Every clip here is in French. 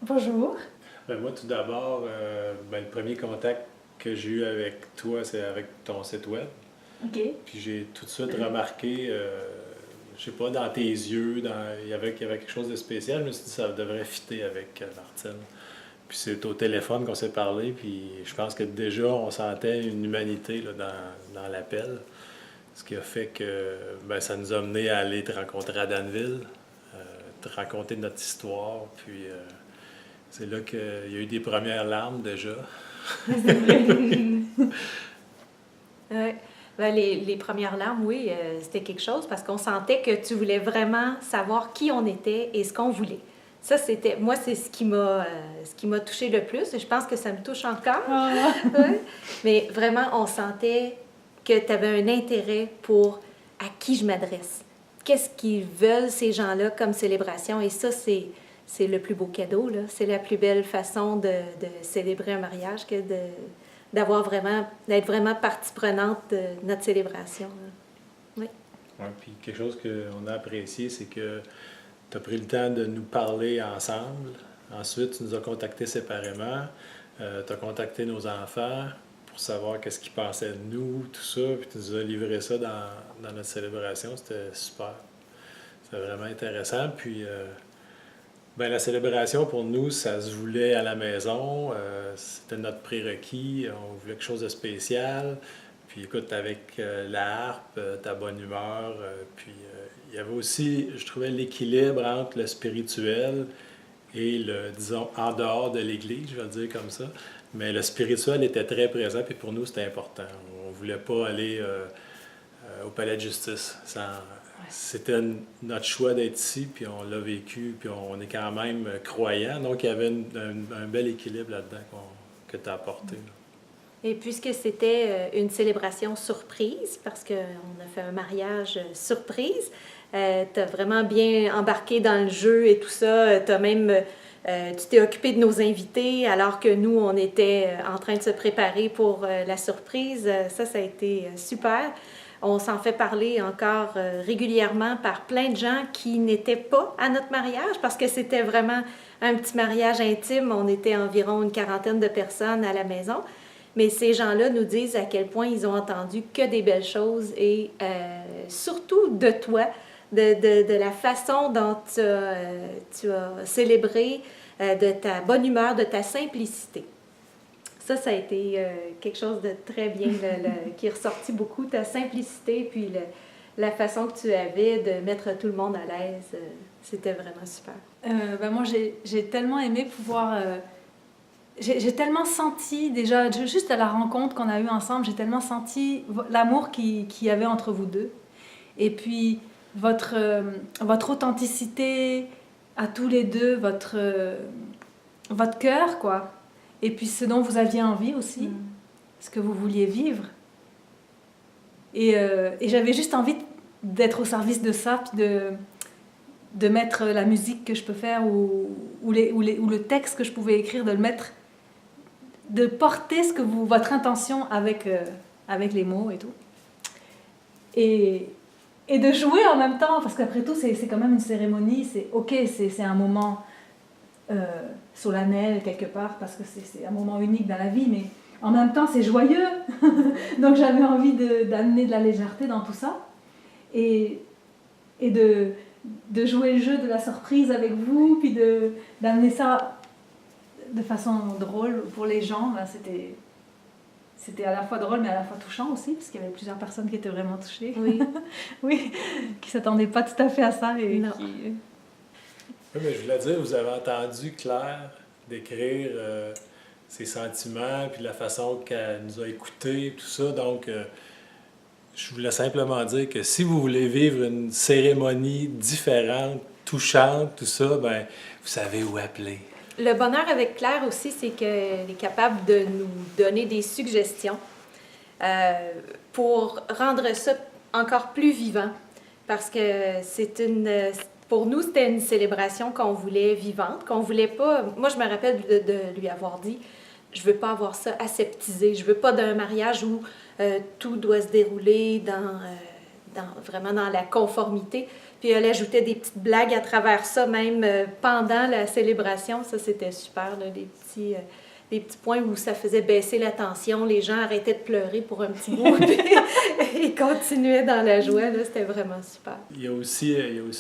Bonjour. Moi, tout d'abord, le premier contact que j'ai eu avec toi, c'est avec ton site web. OK. Puis j'ai tout de suite remarqué, je sais pas, dans tes yeux, il y avait quelque chose de spécial. Je me suis dit, ça devrait fitter avec Martine. Puis c'est au téléphone qu'on s'est parlé, puis je pense que déjà, on sentait une humanité là, dans l'appel. Ce qui a fait que ça nous a mené à aller te rencontrer à Danville, te raconter notre histoire, puis c'est là qu'il y a eu des premières larmes déjà. C'est vrai. Ouais. Ben, les premières larmes, oui, c'était quelque chose parce qu'on sentait que tu voulais vraiment savoir qui on était et ce qu'on voulait. Ça, c'était, moi, c'est ce qui m'a touché le plus et je pense que ça me touche encore. Ah. Ouais. Mais vraiment, on sentait que tu avais un intérêt pour à qui je m'adresse. Qu'est-ce qu'ils veulent, ces gens-là, comme célébration? Et ça, c'est le plus beau cadeau, là. C'est la plus belle façon de célébrer un mariage que d'être vraiment partie prenante de notre célébration, là. Oui. Ouais, puis quelque chose qu'on a apprécié, c'est que tu as pris le temps de nous parler ensemble. Ensuite, tu nous as contactés séparément. Tu as contacté nos enfants pour savoir qu'est-ce qu'ils pensaient de nous, tout ça. Puis tu nous as livré ça dans notre célébration. C'était super. C'était vraiment intéressant. Puis la célébration, pour nous, ça se voulait à la maison. C'était notre prérequis. On voulait quelque chose de spécial. Puis écoute, avec la harpe, ta bonne humeur, il y avait aussi, je trouvais, l'équilibre entre le spirituel et le, disons, en dehors de l'Église, je vais le dire comme ça. Mais le spirituel était très présent, puis pour nous, c'était important. On ne voulait pas aller au palais de justice. C'était notre choix d'être ici, puis on l'a vécu, puis on est quand même croyants. Donc, il y avait un bel équilibre là-dedans que tu as apporté. Là. Et puisque c'était une célébration surprise, parce qu'on a fait un mariage surprise, tu as vraiment bien embarqué dans le jeu et tout ça. Tu t'es occupé de nos invités alors que nous, on était en train de se préparer pour la surprise. Ça a été super. On s'en fait parler encore régulièrement par plein de gens qui n'étaient pas à notre mariage parce que c'était vraiment un petit mariage intime. On était environ une quarantaine de personnes à la maison. Mais ces gens-là nous disent à quel point ils ont entendu que des belles choses et surtout de toi, de la façon dont tu as célébré, de ta bonne humeur, de ta simplicité. Ça a été quelque chose de très bien, qui est ressorti beaucoup, ta simplicité, puis la façon que tu avais de mettre tout le monde à l'aise. C'était vraiment super. Moi, j'ai tellement aimé pouvoir... J'ai tellement senti, déjà, juste à la rencontre qu'on a eue ensemble, j'ai tellement senti l'amour qu'il y avait entre vous deux. Et puis, votre authenticité à tous les deux, votre cœur, quoi. Et puis, ce dont vous aviez envie aussi, ce que vous vouliez vivre. Et j'avais juste envie d'être au service de ça, puis de mettre la musique que je peux faire ou le texte que je pouvais écrire, de le mettre, de porter votre intention avec les mots et tout. Et de jouer en même temps, parce qu'après tout, c'est quand même une cérémonie, c'est un moment solennel quelque part, parce que c'est un moment unique dans la vie, mais en même temps, c'est joyeux. Donc j'avais envie d'amener de la légèreté dans tout ça. Et de jouer le jeu de la surprise avec vous, puis d'amener ça de façon drôle pour les gens. Ben, c'était à la fois drôle, mais à la fois touchant aussi, parce qu'il y avait plusieurs personnes qui étaient vraiment touchées. Oui. Oui, qui ne s'attendaient pas tout à fait à ça. Et non. Oui, mais je voulais dire, vous avez entendu Claire décrire ses sentiments, puis la façon qu'elle nous a écoutés, tout ça. Donc, je voulais simplement dire que si vous voulez vivre une cérémonie différente, touchante, tout ça, ben, vous savez où appeler. Le bonheur avec Claire aussi, c'est qu'elle est capable de nous donner des suggestions pour rendre ça encore plus vivant. Parce que pour nous, c'était une célébration qu'on voulait vivante, qu'on voulait pas... Moi, je me rappelle de lui avoir dit, je veux pas avoir ça aseptisé, je veux pas d'un mariage où tout doit se dérouler vraiment dans la conformité. Puis elle ajoutait des petites blagues à travers ça, même pendant la célébration. Ça, c'était super, là, des petits points où ça faisait baisser la tension. Les gens arrêtaient de pleurer pour un petit bout, puis ils continuaient dans la joie. Là, c'était vraiment super. Il y a aussi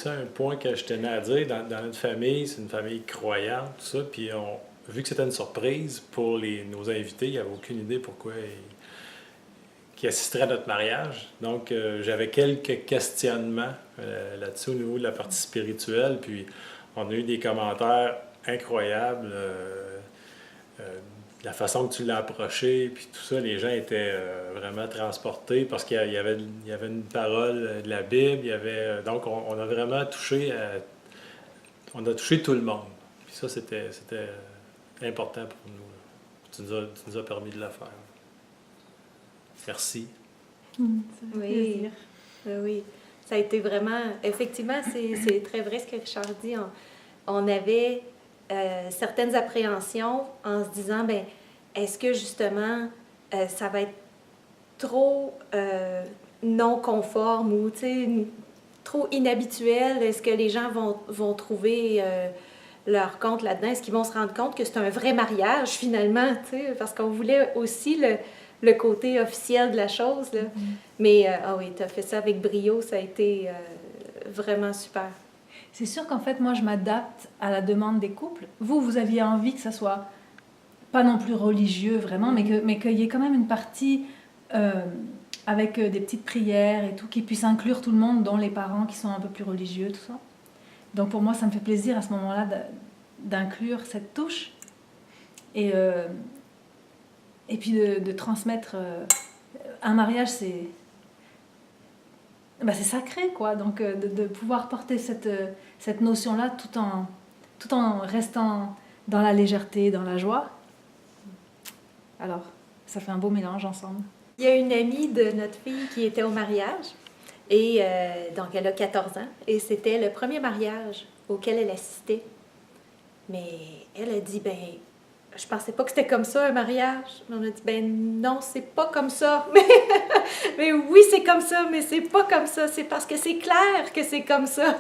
un point que je tenais à dire. Dans notre famille, c'est une famille croyante, tout ça. Puis vu que c'était une surprise pour nos invités, il n'y avait aucune idée pourquoi qui assisterait à notre mariage. Donc, j'avais quelques questionnements là-dessus au niveau de la partie spirituelle. Puis, on a eu des commentaires incroyables. La façon que tu l'as approché, puis tout ça, les gens étaient vraiment transportés parce qu'il y avait une parole de la Bible. Donc, on a vraiment touché on a touché tout le monde. Puis ça, c'était important pour nous. Tu nous as permis de le faire. Merci. Oui, oui. Ça a été vraiment... Effectivement, c'est très vrai ce que Richard dit. On avait certaines appréhensions en se disant, ben est-ce que justement, ça va être trop non conforme ou trop inhabituel? Est-ce que les gens vont trouver leur compte là-dedans? Est-ce qu'ils vont se rendre compte que c'est un vrai mariage finalement? Parce qu'on voulait aussi le côté officiel de la chose. Là. Mais ah oui, tu as fait ça avec brio, ça a été vraiment super. C'est sûr qu'en fait, moi, je m'adapte à la demande des couples. Vous aviez envie que ça soit pas non plus religieux, vraiment, mais qu'il y ait quand même une partie avec des petites prières et tout, qui puisse inclure tout le monde, dont les parents qui sont un peu plus religieux, tout ça. Donc pour moi, ça me fait plaisir à ce moment-là d'inclure cette touche. Et puis de transmettre un mariage, c'est sacré, quoi. Donc de pouvoir porter cette notion-là tout en restant dans la légèreté, dans la joie. Alors, ça fait un beau mélange ensemble. Il y a une amie de notre fille qui était au mariage, et donc elle a 14 ans, et c'était le premier mariage auquel elle assistait. Mais elle a dit, ben je pensais pas que c'était comme ça, un mariage. On a dit, ben non, c'est pas comme ça. Mais oui, c'est comme ça, mais c'est pas comme ça. C'est parce que c'est Claire que c'est comme ça.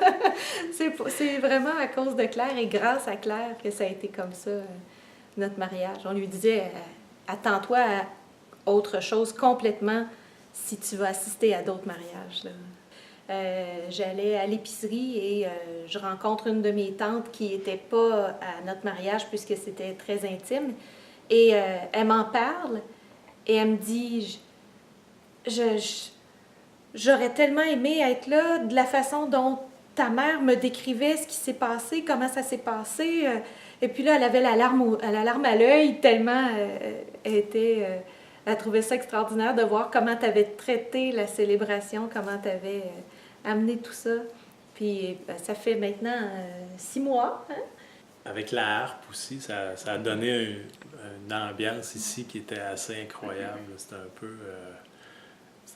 C'est vraiment à cause de Claire et grâce à Claire que ça a été comme ça, notre mariage. On lui disait, attends-toi à autre chose complètement si tu vas assister à d'autres mariages, là. J'allais à l'épicerie et je rencontre une de mes tantes qui n'était pas à notre mariage puisque c'était très intime. Et elle m'en parle et elle me dit, j'aurais tellement aimé être là, de la façon dont ta mère me décrivait ce qui s'est passé, comment ça s'est passé. Et puis là, elle avait la larme à l'œil tellement elle trouvait ça extraordinaire de voir comment tu avais traité la célébration, comment tu avais amené tout ça. Puis ça fait maintenant 6 mois. Hein? Avec la harpe aussi, ça a donné une ambiance ici qui était assez incroyable. C'était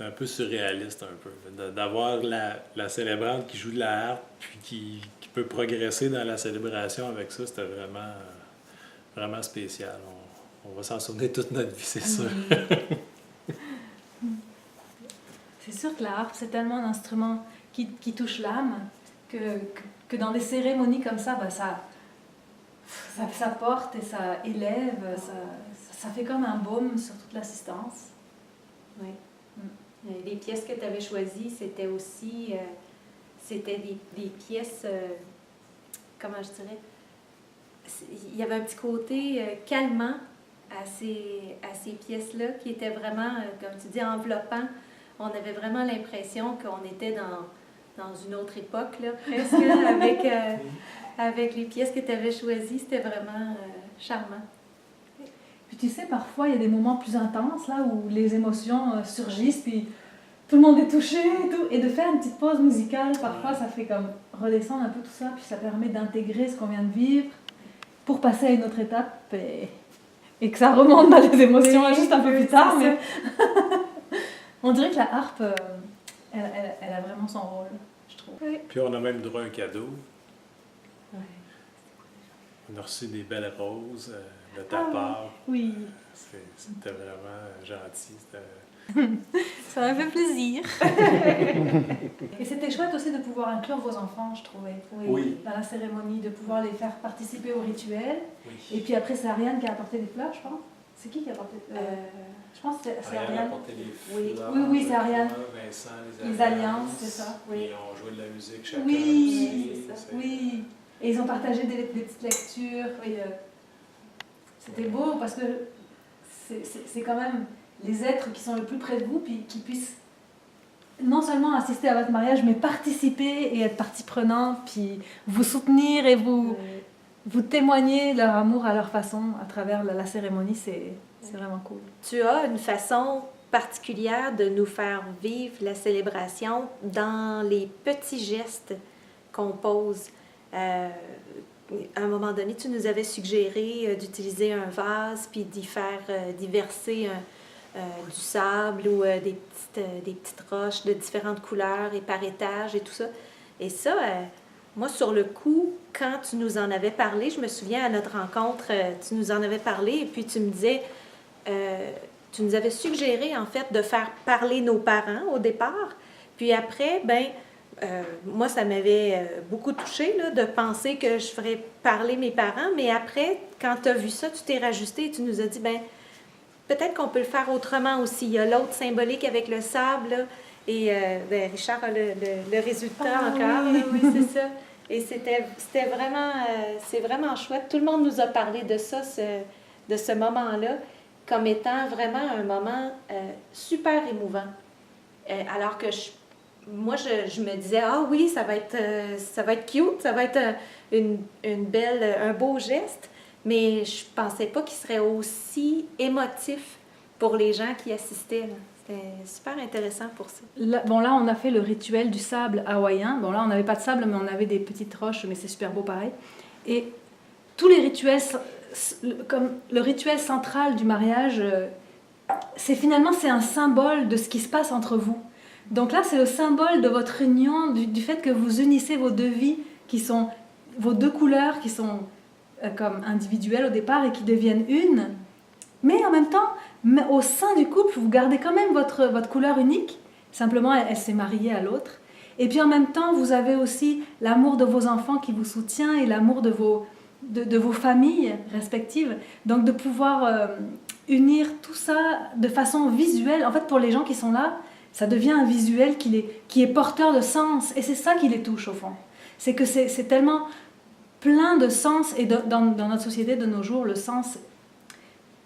un peu surréaliste, un peu. D'avoir la célébrante qui joue de la harpe, puis qui peut progresser dans la célébration avec ça, c'était vraiment, vraiment spécial. On va s'en souvenir toute notre vie, c'est sûr. C'est sûr que la harpe, c'est tellement un instrument qui touche l'âme que dans des cérémonies comme ça, ça porte et ça élève, ça fait comme un baume sur toute l'assistance. Oui. Les pièces que tu avais choisies, c'était aussi c'était des pièces, comment je dirais, il y avait un petit côté calmant à ces pièces-là qui étaient vraiment, comme tu dis, enveloppant. On avait vraiment l'impression qu'on était dans une autre époque, là, presque, avec les pièces que tu avais choisies. C'était vraiment charmant. Puis tu sais, parfois, il y a des moments plus intenses, là, où les émotions surgissent, puis tout le monde est touché, et tout. Et de faire une petite pause musicale, parfois, ça fait comme redescendre un peu tout ça, puis ça permet d'intégrer ce qu'on vient de vivre pour passer à une autre étape et que ça remonte dans les émotions juste un peu plus tard. Mais on dirait que la harpe, elle a vraiment son rôle, je trouve. Oui. Puis on a même droit à un cadeau. Ouais. On a reçu des belles roses de ta Ah, part. oui. C'était vraiment gentil. Ça m'a fait plaisir. Et c'était chouette aussi de pouvoir inclure vos enfants, je trouvais, Oui. dans la cérémonie, de pouvoir les faire participer au rituel. Oui. Et puis après, c'est Ariane qui a apporté des fleurs, je pense. C'est qui a apporté Je pense que c'est Ariane a Ariane. apporté les Oui. fleurs. Oui, c'est Ariane. Vincent, Les alliances, c'est ça. Oui. Et on jouait de la musique chacun Oui, aussi. c'est ça. Oui. Et ils ont partagé des petites lectures. Et, c'était beau parce que c'est quand même les êtres qui sont le plus près de vous, puis qui puissent non seulement assister à votre mariage, mais participer et être partie prenante, puis vous soutenir et vous témoigner leur amour à leur façon à travers la cérémonie. C'est vraiment cool. Tu as une façon particulière de nous faire vivre la célébration dans les petits gestes qu'on pose. À un moment donné, tu nous avais suggéré d'utiliser un vase puis d'y verser du sable ou des petites roches de différentes couleurs et par étage et tout ça. Et ça, moi, sur le coup, quand tu nous en avais parlé, je me souviens à notre rencontre, tu nous en avais parlé et puis tu me disais, tu nous avais suggéré en fait de faire parler nos parents au départ. Puis après, moi, ça m'avait beaucoup touchée là, de penser que je ferais parler mes parents, mais après, quand tu as vu ça, tu t'es rajusté et tu nous as dit, peut-être qu'on peut le faire autrement aussi. Il y a l'autre symbolique avec le sable, là, et Richard a le résultat encore. Oui, Là, oui, c'est ça. Et c'était vraiment, c'est vraiment chouette. Tout le monde nous a parlé de ça, de ce moment-là, comme étant vraiment un moment super émouvant. Alors que moi, je me disais, ah oui, ça va être cute, ça va être un beau geste, mais je pensais pas qu'il serait aussi émotif pour les gens qui assistaient. Là. C'était super intéressant pour ça. Là, on a fait le rituel du sable hawaïen. Bon, là, on n'avait pas de sable, mais on avait des petites roches, mais c'est super beau pareil. Et tous les rituels, comme le rituel central du mariage, c'est un symbole de ce qui se passe entre vous. Donc là, c'est le symbole de votre union, du fait que vous unissez vos deux vies, qui sont vos deux couleurs, qui sont comme individuelles au départ et qui deviennent une. Mais en même temps, au sein du couple, vous gardez quand même votre couleur unique. Simplement, elle s'est mariée à l'autre. Et puis en même temps, vous avez aussi l'amour de vos enfants qui vous soutient et l'amour de vos familles respectives. Donc de pouvoir unir tout ça de façon visuelle. En fait, pour les gens qui sont là, ça devient un visuel qui est porteur de sens. Et c'est ça qui les touche au fond. C'est que c'est tellement plein de sens. Et dans notre société de nos jours, le sens,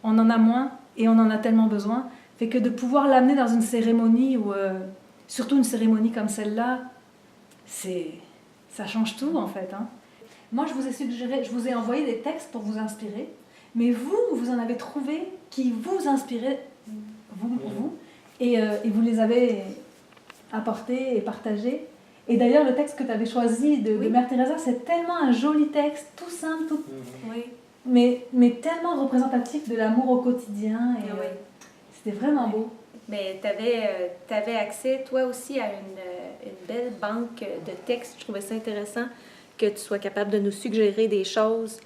on en a moins et on en a tellement besoin. Fait que de pouvoir l'amener dans une cérémonie, ou surtout une cérémonie comme celle-là, ça change tout en fait. Hein. Moi, je vous ai envoyé des textes pour vous inspirer. Mais vous en avez trouvé qui vous inspiraient, vous. Et vous les avez apportés et partagés. Et d'ailleurs, le texte que tu avais choisi de Mère Teresa, c'est tellement un joli texte, tout simple, mais tellement représentatif de l'amour au quotidien. Et c'était vraiment beau. Mais tu avais accès, toi aussi, à une belle banque de textes. Je trouvais ça intéressant que tu sois capable de nous suggérer des choses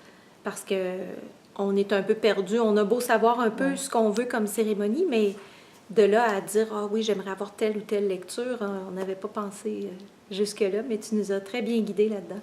parce qu'on est un peu perdu. On a beau savoir un peu ce qu'on veut comme cérémonie, mais de là à dire « Ah oui, j'aimerais avoir telle ou telle lecture », on n'avait pas pensé jusque-là, mais tu nous as très bien guidés là-dedans.